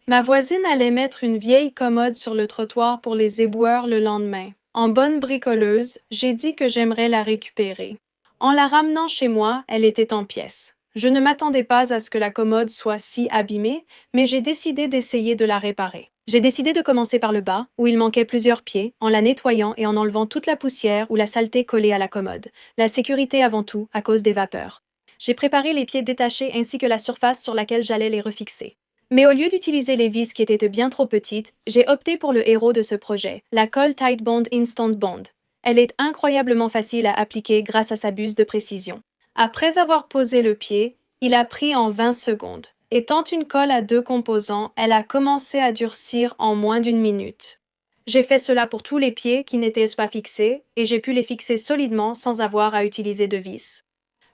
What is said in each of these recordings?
Ma voisine allait mettre une vieille commode sur le trottoir pour les éboueurs le lendemain. En bonne bricoleuse, j'ai dit que j'aimerais la récupérer. En la ramenant chez moi, elle était en pièces. Je ne m'attendais pas à ce que la commode soit si abîmée, mais j'ai décidé d'essayer de la réparer. J'ai décidé de commencer par le bas, où il manquait plusieurs pieds, en la nettoyant et en enlevant toute la poussière ou la saleté collée à la commode. La sécurité avant tout, à cause des vapeurs. J'ai préparé les pieds détachés ainsi que la surface sur laquelle j'allais les refixer. Mais au lieu d'utiliser les vis qui étaient bien trop petites, j'ai opté pour le héros de ce projet, la colle Titebond Instant Bond. Elle est incroyablement facile à appliquer grâce à sa buse de précision. Après avoir posé le pied, il a pris en 20 secondes. Étant une colle à deux composants, elle a commencé à durcir en moins d'une minute. J'ai fait cela pour tous les pieds qui n'étaient pas fixés, et j'ai pu les fixer solidement sans avoir à utiliser de vis.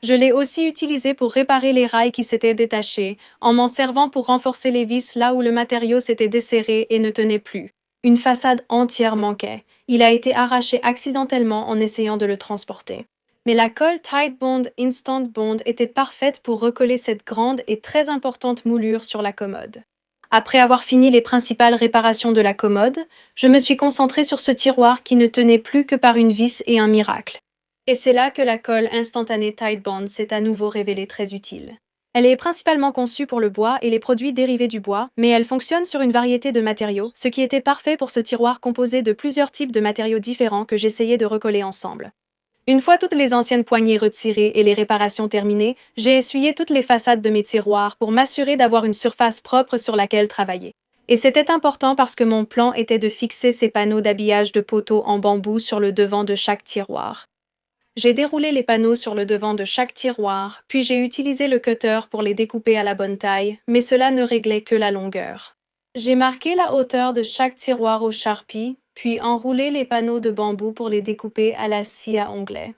Je l'ai aussi utilisé pour réparer les rails qui s'étaient détachés, en m'en servant pour renforcer les vis là où le matériau s'était desserré et ne tenait plus. Une façade entière manquait. Il a été arraché accidentellement en essayant de le transporter. Mais la colle Tide Bond Instant Bond était parfaite pour recoller cette grande et très importante moulure sur la commode. Après avoir fini les principales réparations de la commode, je me suis concentrée sur ce tiroir qui ne tenait plus que par une vis et un miracle. Et c'est là que la colle instantanée Tide Bond s'est à nouveau révélée très utile. Elle est principalement conçue pour le bois et les produits dérivés du bois, mais elle fonctionne sur une variété de matériaux, ce qui était parfait pour ce tiroir composé de plusieurs types de matériaux différents que j'essayais de recoller ensemble. Une fois toutes les anciennes poignées retirées et les réparations terminées, j'ai essuyé toutes les façades de mes tiroirs pour m'assurer d'avoir une surface propre sur laquelle travailler. Et c'était important parce que mon plan était de fixer ces panneaux d'habillage de poteaux en bambou sur le devant de chaque tiroir. J'ai déroulé les panneaux sur le devant de chaque tiroir, puis j'ai utilisé le cutter pour les découper à la bonne taille, mais cela ne réglait que la longueur. J'ai marqué la hauteur de chaque tiroir au Sharpie, puis enroulé les panneaux de bambou pour les découper à la scie à onglet.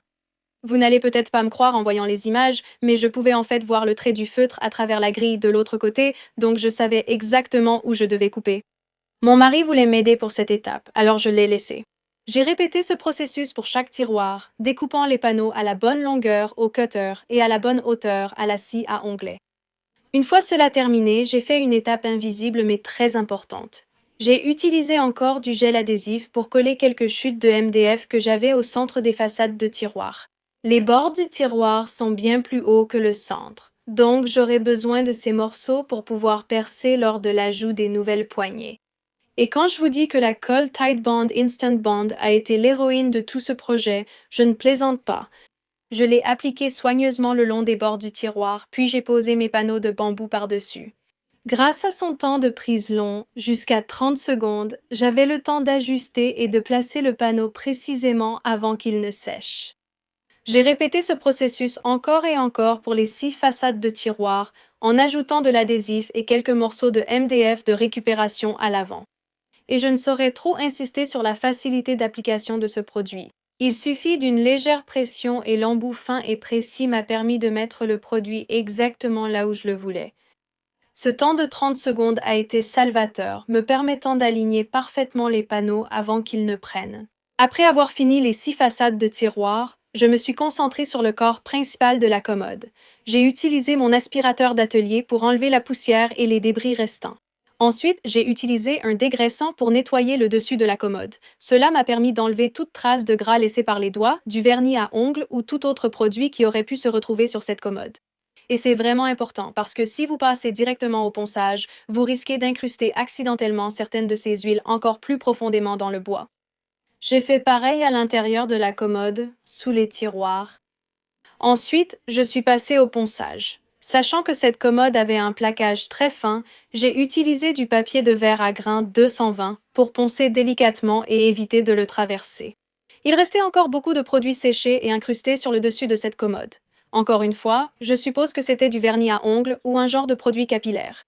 Vous n'allez peut-être pas me croire en voyant les images, mais je pouvais en fait voir le trait du feutre à travers la grille de l'autre côté, donc je savais exactement où je devais couper. Mon mari voulait m'aider pour cette étape, alors je l'ai laissé. J'ai répété ce processus pour chaque tiroir, découpant les panneaux à la bonne longueur au cutter et à la bonne hauteur à la scie à onglet. Une fois cela terminé, j'ai fait une étape invisible mais très importante. J'ai utilisé encore du gel adhésif pour coller quelques chutes de MDF que j'avais au centre des façades de tiroirs. Les bords du tiroir sont bien plus hauts que le centre, donc j'aurai besoin de ces morceaux pour pouvoir percer lors de l'ajout des nouvelles poignées. Et quand je vous dis que la colle Tide Bond Instant Bond a été l'héroïne de tout ce projet, je ne plaisante pas. Je l'ai appliquée soigneusement le long des bords du tiroir, puis j'ai posé mes panneaux de bambou par-dessus. Grâce à son temps de prise long, jusqu'à 30 secondes, j'avais le temps d'ajuster et de placer le panneau précisément avant qu'il ne sèche. J'ai répété ce processus encore et encore pour les 6 façades de tiroir, en ajoutant de l'adhésif et quelques morceaux de MDF de récupération à l'avant. Et je ne saurais trop insister sur la facilité d'application de ce produit. Il suffit d'une légère pression et l'embout fin et précis m'a permis de mettre le produit exactement là où je le voulais. Ce temps de 30 secondes a été salvateur, me permettant d'aligner parfaitement les panneaux avant qu'ils ne prennent. Après avoir fini les 6 façades de tiroir, je me suis concentrée sur le corps principal de la commode. J'ai utilisé mon aspirateur d'atelier pour enlever la poussière et les débris restants. Ensuite, j'ai utilisé un dégraissant pour nettoyer le dessus de la commode. Cela m'a permis d'enlever toute trace de gras laissée par les doigts, du vernis à ongles ou tout autre produit qui aurait pu se retrouver sur cette commode. Et c'est vraiment important parce que si vous passez directement au ponçage, vous risquez d'incruster accidentellement certaines de ces huiles encore plus profondément dans le bois. J'ai fait pareil à l'intérieur de la commode, sous les tiroirs. Ensuite, je suis passée au ponçage. Sachant que cette commode avait un plaquage très fin, j'ai utilisé du papier de verre à grains 220 pour poncer délicatement et éviter de le traverser. Il restait encore beaucoup de produits séchés et incrustés sur le dessus de cette commode. Encore une fois, je suppose que c'était du vernis à ongles ou un genre de produit capillaire.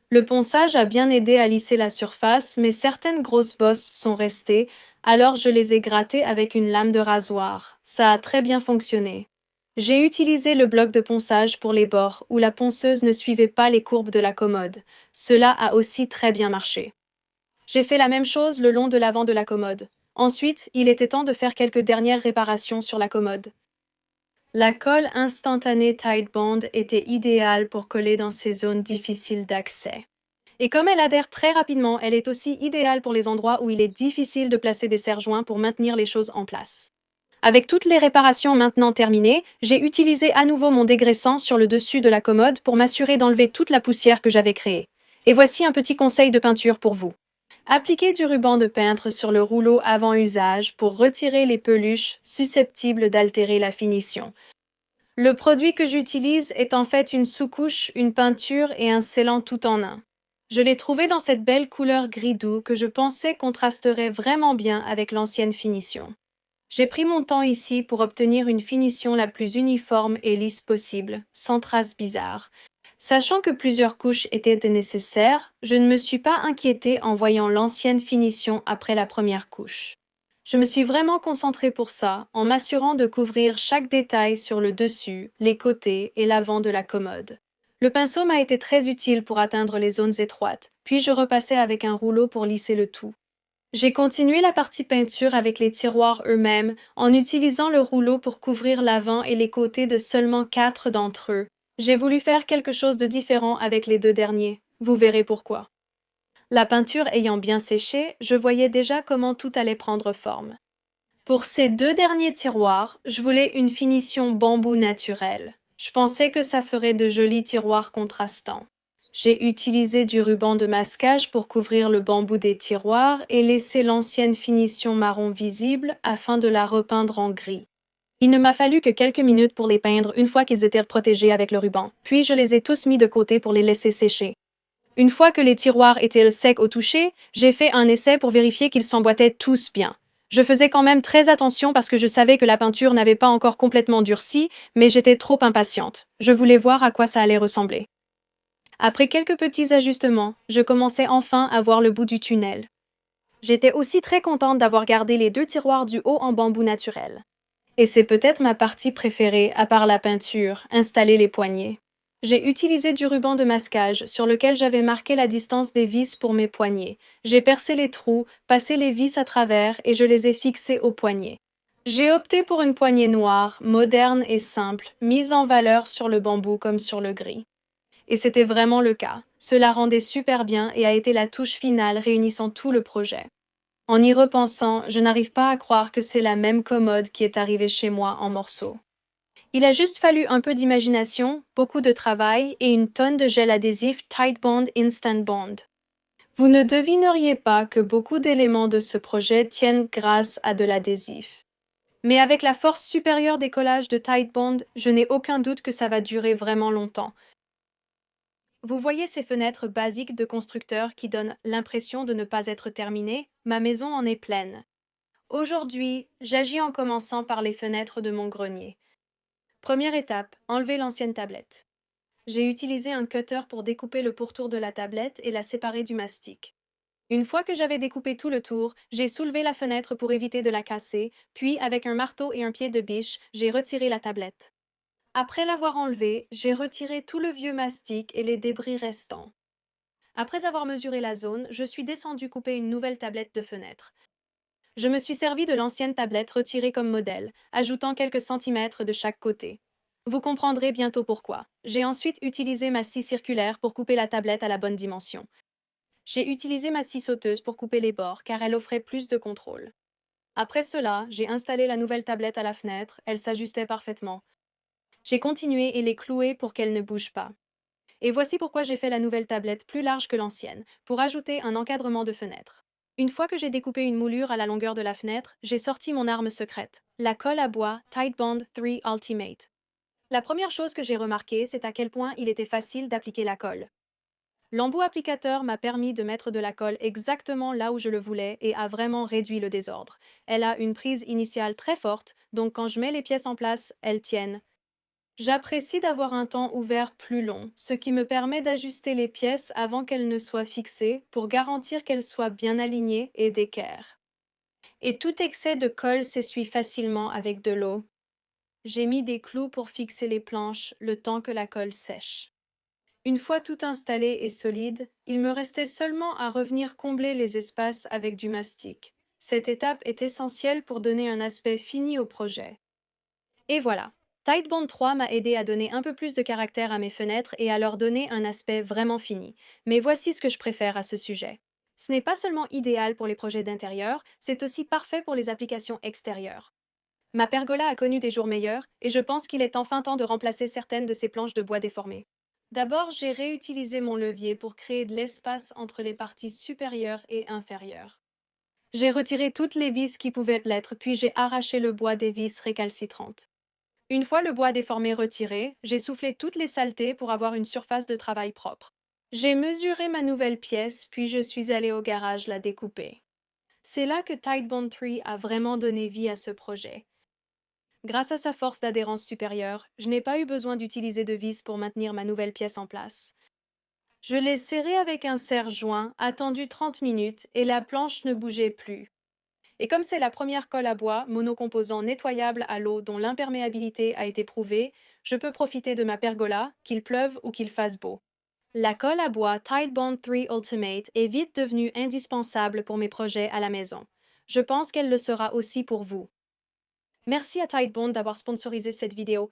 Le ponçage a bien aidé à lisser la surface, mais certaines grosses bosses sont restées, alors je les ai grattées avec une lame de rasoir. Ça a très bien fonctionné. J'ai utilisé le bloc de ponçage pour les bords, où la ponceuse ne suivait pas les courbes de la commode. Cela a aussi très bien marché. J'ai fait la même chose le long de l'avant de la commode. Ensuite, il était temps de faire quelques dernières réparations sur la commode. La colle instantanée Tide Bond était idéale pour coller dans ces zones difficiles d'accès. Et comme elle adhère très rapidement, elle est aussi idéale pour les endroits où il est difficile de placer des serre-joints pour maintenir les choses en place. Avec toutes les réparations maintenant terminées, j'ai utilisé à nouveau mon dégraissant sur le dessus de la commode pour m'assurer d'enlever toute la poussière que j'avais créée. Et voici un petit conseil de peinture pour vous. Appliquez du ruban de peintre sur le rouleau avant usage pour retirer les peluches susceptibles d'altérer la finition. Le produit que j'utilise est en fait une sous-couche, une peinture et un scellant tout en un. Je l'ai trouvé dans cette belle couleur gris doux que je pensais contrasterait vraiment bien avec l'ancienne finition. J'ai pris mon temps ici pour obtenir une finition la plus uniforme et lisse possible, sans traces bizarres. Sachant que plusieurs couches étaient nécessaires, je ne me suis pas inquiétée en voyant l'ancienne finition après la première couche. Je me suis vraiment concentrée pour ça, en m'assurant de couvrir chaque détail sur le dessus, les côtés et l'avant de la commode. Le pinceau m'a été très utile pour atteindre les zones étroites, puis je repassais avec un rouleau pour lisser le tout. J'ai continué la partie peinture avec les tiroirs eux-mêmes, en utilisant le rouleau pour couvrir l'avant et les côtés de seulement 4 d'entre eux. J'ai voulu faire quelque chose de différent avec les 2 derniers. Vous verrez pourquoi. La peinture ayant bien séché, je voyais déjà comment tout allait prendre forme. Pour ces 2 derniers tiroirs, je voulais une finition bambou naturelle. Je pensais que ça ferait de jolis tiroirs contrastants. J'ai utilisé du ruban de masquage pour couvrir le bambou des tiroirs et laisser l'ancienne finition marron visible afin de la repeindre en gris. Il ne m'a fallu que quelques minutes pour les peindre une fois qu'ils étaient protégés avec le ruban, puis je les ai tous mis de côté pour les laisser sécher. Une fois que les tiroirs étaient secs au toucher, j'ai fait un essai pour vérifier qu'ils s'emboîtaient tous bien. Je faisais quand même très attention parce que je savais que la peinture n'avait pas encore complètement durci, mais j'étais trop impatiente. Je voulais voir à quoi ça allait ressembler. Après quelques petits ajustements, je commençais enfin à voir le bout du tunnel. J'étais aussi très contente d'avoir gardé les 2 tiroirs du haut en bambou naturel. Et c'est peut-être ma partie préférée, à part la peinture, installer les poignées. J'ai utilisé du ruban de masquage sur lequel j'avais marqué la distance des vis pour mes poignets. J'ai percé les trous, passé les vis à travers et je les ai fixés aux poignets. J'ai opté pour une poignée noire, moderne et simple, mise en valeur sur le bambou comme sur le gris. Et c'était vraiment le cas. Cela rendait super bien et a été la touche finale réunissant tout le projet. En y repensant, je n'arrive pas à croire que c'est la même commode qui est arrivée chez moi en morceaux. Il a juste fallu un peu d'imagination, beaucoup de travail et une tonne de gel adhésif Titebond Instant Bond. Vous ne devineriez pas que beaucoup d'éléments de ce projet tiennent grâce à de l'adhésif. Mais avec la force supérieure des collages de Titebond, je n'ai aucun doute que ça va durer vraiment longtemps. Vous voyez ces fenêtres basiques de constructeurs qui donnent l'impression de ne pas être terminées? Ma maison en est pleine. Aujourd'hui, j'agis en commençant par les fenêtres de mon grenier. Première étape, enlever l'ancienne tablette. J'ai utilisé un cutter pour découper le pourtour de la tablette et la séparer du mastic. Une fois que j'avais découpé tout le tour, j'ai soulevé la fenêtre pour éviter de la casser, puis avec un marteau et un pied de biche, j'ai retiré la tablette. Après l'avoir enlevée, j'ai retiré tout le vieux mastic et les débris restants. Après avoir mesuré la zone, je suis descendue couper une nouvelle tablette de fenêtre. Je me suis servi de l'ancienne tablette retirée comme modèle, ajoutant quelques centimètres de chaque côté. Vous comprendrez bientôt pourquoi. J'ai ensuite utilisé ma scie circulaire pour couper la tablette à la bonne dimension. J'ai utilisé ma scie sauteuse pour couper les bords car elle offrait plus de contrôle. Après cela, j'ai installé la nouvelle tablette à la fenêtre, elle s'ajustait parfaitement. J'ai continué et les cloué pour qu'elle ne bouge pas. Et voici pourquoi j'ai fait la nouvelle tablette plus large que l'ancienne, pour ajouter un encadrement de fenêtre. Une fois que j'ai découpé une moulure à la longueur de la fenêtre, j'ai sorti mon arme secrète, la colle à bois Titebond 3 Ultimate. La première chose que j'ai remarqué, c'est à quel point il était facile d'appliquer la colle. L'embout applicateur m'a permis de mettre de la colle exactement là où je le voulais et a vraiment réduit le désordre. Elle a une prise initiale très forte, donc quand je mets les pièces en place, elles tiennent. J'apprécie d'avoir un temps ouvert plus long, ce qui me permet d'ajuster les pièces avant qu'elles ne soient fixées pour garantir qu'elles soient bien alignées et d'équerre. Et tout excès de colle s'essuie facilement avec de l'eau. J'ai mis des clous pour fixer les planches le temps que la colle sèche. Une fois tout installé et solide, il me restait seulement à revenir combler les espaces avec du mastic. Cette étape est essentielle pour donner un aspect fini au projet. Et voilà. Titebond 3 m'a aidé à donner un peu plus de caractère à mes fenêtres et à leur donner un aspect vraiment fini. Mais voici ce que je préfère à ce sujet. Ce n'est pas seulement idéal pour les projets d'intérieur, c'est aussi parfait pour les applications extérieures. Ma pergola a connu des jours meilleurs, et je pense qu'il est enfin temps de remplacer certaines de ces planches de bois déformées. D'abord, j'ai réutilisé mon levier pour créer de l'espace entre les parties supérieures et inférieures. J'ai retiré toutes les vis qui pouvaient l'être, puis j'ai arraché le bois des vis récalcitrantes. Une fois le bois déformé retiré, j'ai soufflé toutes les saletés pour avoir une surface de travail propre. J'ai mesuré ma nouvelle pièce, puis je suis allée au garage la découper. C'est là que Titebond 3 a vraiment donné vie à ce projet. Grâce à sa force d'adhérence supérieure, je n'ai pas eu besoin d'utiliser de vis pour maintenir ma nouvelle pièce en place. Je l'ai serrée avec un serre-joint, attendu 30 minutes, et la planche ne bougeait plus. Et comme c'est la première colle à bois monocomposant nettoyable à l'eau dont l'imperméabilité a été prouvée, je peux profiter de ma pergola, qu'il pleuve ou qu'il fasse beau. La colle à bois Titebond 3 Ultimate est vite devenue indispensable pour mes projets à la maison. Je pense qu'elle le sera aussi pour vous. Merci à Titebond d'avoir sponsorisé cette vidéo.